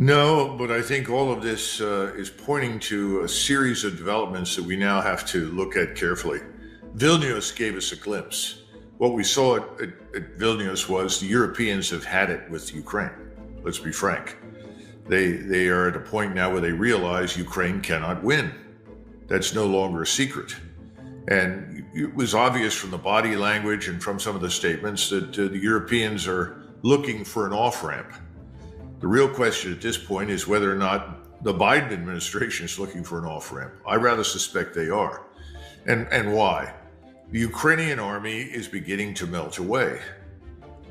No, but I think all of this is pointing to a series of developments that we now have to look at carefully. Vilnius gave us a glimpse. What we saw at Vilnius was the Europeans have had it with Ukraine. Let's be frank. They are at a point now where they realize Ukraine cannot win. That's no longer a secret. And it was obvious from the body language and from some of the statements that the Europeans are looking for an off-ramp. The real question at this point is whether or not the Biden administration is looking for an off-ramp. I rather suspect they are. And why? The Ukrainian army is beginning to melt away.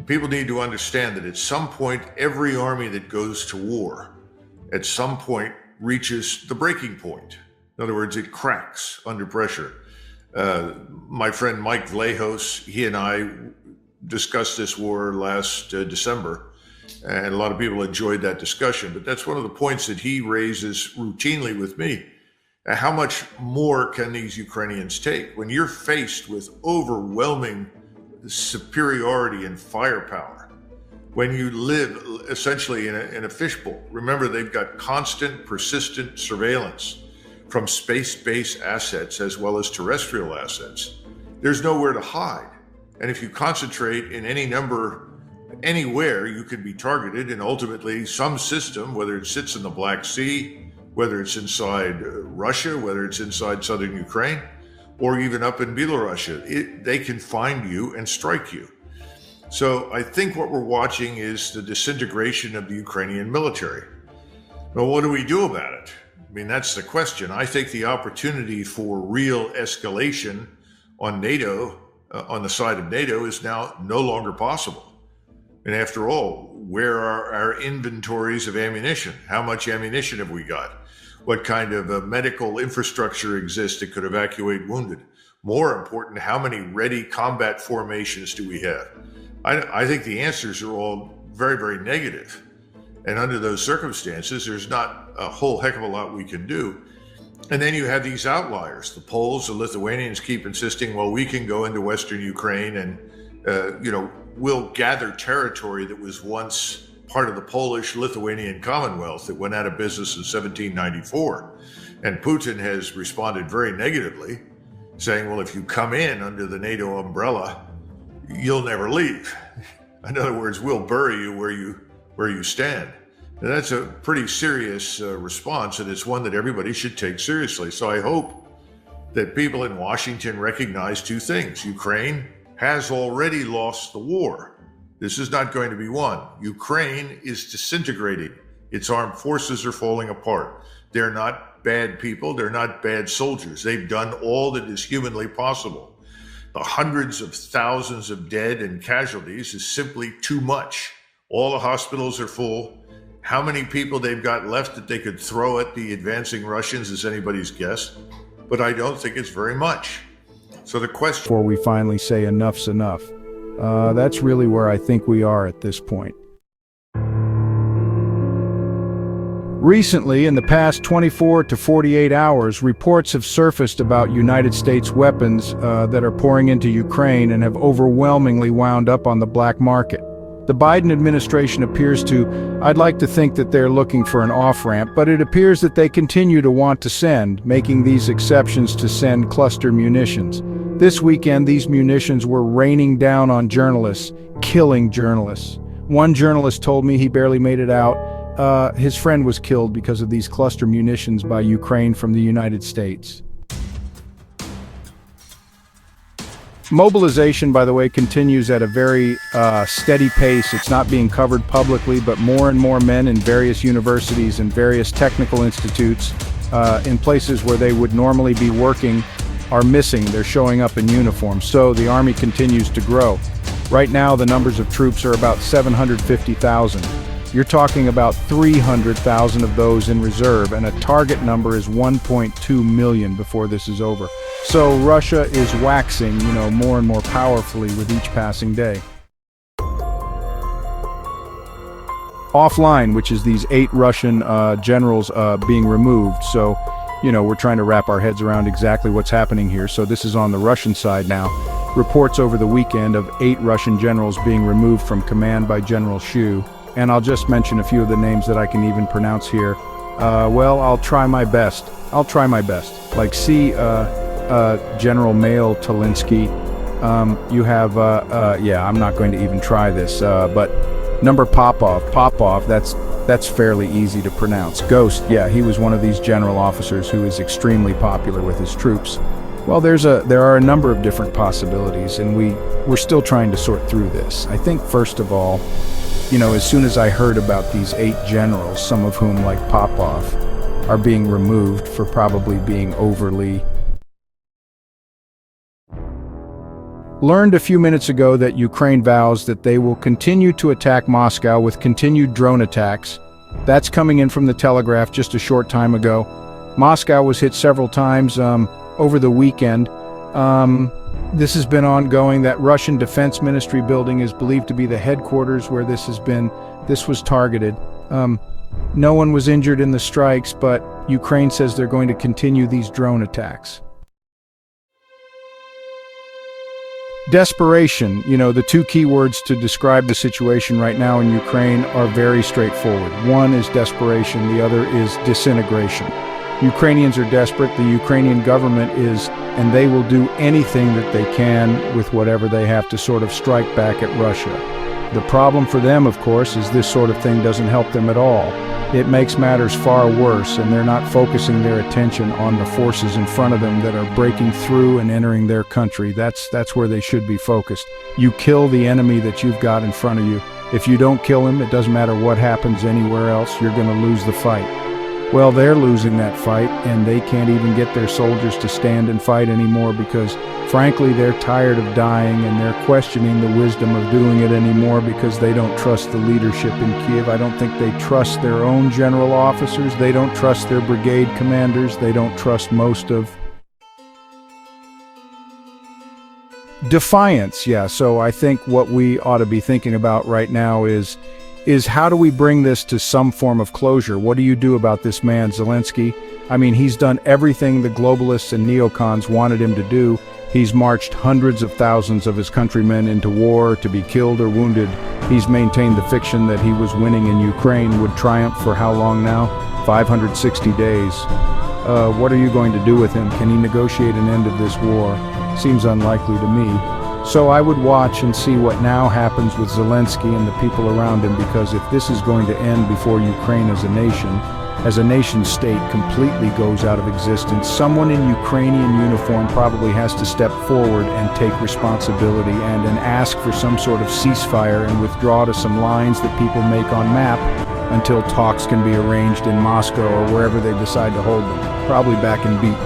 People need to understand that at some point, every army that goes to war, at some point, reaches the breaking point. In other words, it cracks under pressure. My friend Mike Vlahos, he and I discussed this war last December, and a lot of people enjoyed that discussion. But that's one of the points that he raises routinely with me. How much more can these Ukrainians take? When you're faced with overwhelming superiority and firepower, when you live essentially in a fishbowl, remember they've got constant, persistent surveillance from space-based assets as well as terrestrial assets. There's nowhere to hide. And if you concentrate in any number, anywhere, you could be targeted, and ultimately some system, whether it sits in the Black Sea, whether it's inside Russia, whether it's inside southern Ukraine, or even up in Belarus, they can find you and strike you. So I think what we're watching is the disintegration of the Ukrainian military. Well, what do we do about it? I mean, that's the question. I think the opportunity for real escalation on NATO, on the side of NATO, is now no longer possible. And after all, where are our inventories of ammunition? How much ammunition have we got? What kind of medical infrastructure exists that could evacuate wounded? More important, how many ready combat formations do we have? I think the answers are all very, very negative. And under those circumstances, there's not a whole heck of a lot we can do. And then you have these outliers. The Poles, the Lithuanians keep insisting, well, we can go into Western Ukraine and, we'll gather territory that was once part of the Polish-Lithuanian Commonwealth that went out of business in 1794. And Putin has responded very negatively, saying, well, if you come in under the NATO umbrella, you'll never leave. In other words, we'll bury you where you stand. And that's a pretty serious response, and it's one that everybody should take seriously. So I hope that people in Washington recognize two things. Ukraine has already lost the war. This is not going to be won. Ukraine is disintegrating. Its armed forces are falling apart. They're not bad people. They're not bad soldiers. They've done all that is humanly possible. The hundreds of thousands of dead and casualties is simply too much. All the hospitals are full. How many people they've got left that they could throw at the advancing Russians is anybody's guess. But I don't think it's very much. So the question... Before we finally say enough's enough. That's really where I think we are at this point. Recently, in the past 24 to 48 hours, reports have surfaced about United States weapons that are pouring into Ukraine and have overwhelmingly wound up on the black market. The Biden administration appears to, I'd like to think that they're looking for an off-ramp, but it appears that they continue to want to send, making these exceptions to send cluster munitions. This weekend, these munitions were raining down on journalists, killing journalists. One journalist told me he barely made it out. His friend was killed because of these cluster munitions by Ukraine from the United States. Mobilization, by the way, continues at a very steady pace. It's not being covered publicly, but more and more men in various universities and various technical institutes in places where they would normally be working are missing. They're showing up in uniform. So the Army continues to grow. Right now, the numbers of troops are about 750,000. You're talking about 300,000 of those in reserve, and a target number is 1.2 million before this is over. So Russia is waxing, more and more powerfully with each passing day. Offline, which is these 8 Russian generals being removed. So, we're trying to wrap our heads around exactly what's happening here. So this is on the Russian side now. Reports over the weekend of 8 Russian generals being removed from command by General Shu. and I'll just mention a few of the names that I can even pronounce here. Well, I'll try my best. Like, see, General Mail Talinsky. You have, yeah, I'm not going to even try this, but number Popov, that's fairly easy to pronounce. Ghost, yeah, he was one of these general officers who is extremely popular with his troops. Well, there are a number of different possibilities, and we're still trying to sort through this. I think, first of all, as soon as I heard about these 8 generals, some of whom, like Popov, are being removed for probably being overly... Learned a few minutes ago that Ukraine vows that they will continue to attack Moscow with continued drone attacks. That's coming in from the Telegraph just a short time ago. Moscow was hit several times over the weekend. This has been ongoing. That Russian Defense Ministry building is believed to be the headquarters where this was targeted. No one was injured in the strikes, but Ukraine says they're going to continue these drone attacks. Desperation, the 2 key words to describe the situation right now in Ukraine are very straightforward. One is desperation, the other is disintegration. Ukrainians are desperate, the Ukrainian government is, and they will do anything that they can with whatever they have to sort of strike back at Russia. The problem for them, of course, is this sort of thing doesn't help them at all. It makes matters far worse, and they're not focusing their attention on the forces in front of them that are breaking through and entering their country. That's where they should be focused. You kill the enemy that you've got in front of you. If you don't kill him, it doesn't matter what happens anywhere else, you're going to lose the fight. Well, they're losing that fight, and they can't even get their soldiers to stand and fight anymore because, frankly, they're tired of dying, and they're questioning the wisdom of doing it anymore because they don't trust the leadership in Kiev. I don't think they trust their own general officers. They don't trust their brigade commanders. They don't trust most of... Defiance, yeah. So I think what we ought to be thinking about right now is how do we bring this to some form of closure? What do you do about this man, Zelensky? I mean, he's done everything the globalists and neocons wanted him to do. He's marched hundreds of thousands of his countrymen into war to be killed or wounded. He's maintained the fiction that he was winning in Ukraine would triumph for how long now? 560 days. What are you going to do with him? Can he negotiate an end of this war? Seems unlikely to me. So I would watch and see what now happens with Zelensky and the people around him, because if this is going to end before Ukraine as a nation state completely goes out of existence, someone in Ukrainian uniform probably has to step forward and take responsibility and ask for some sort of ceasefire and withdraw to some lines that people make on map until talks can be arranged in Moscow or wherever they decide to hold them, probably back in beat.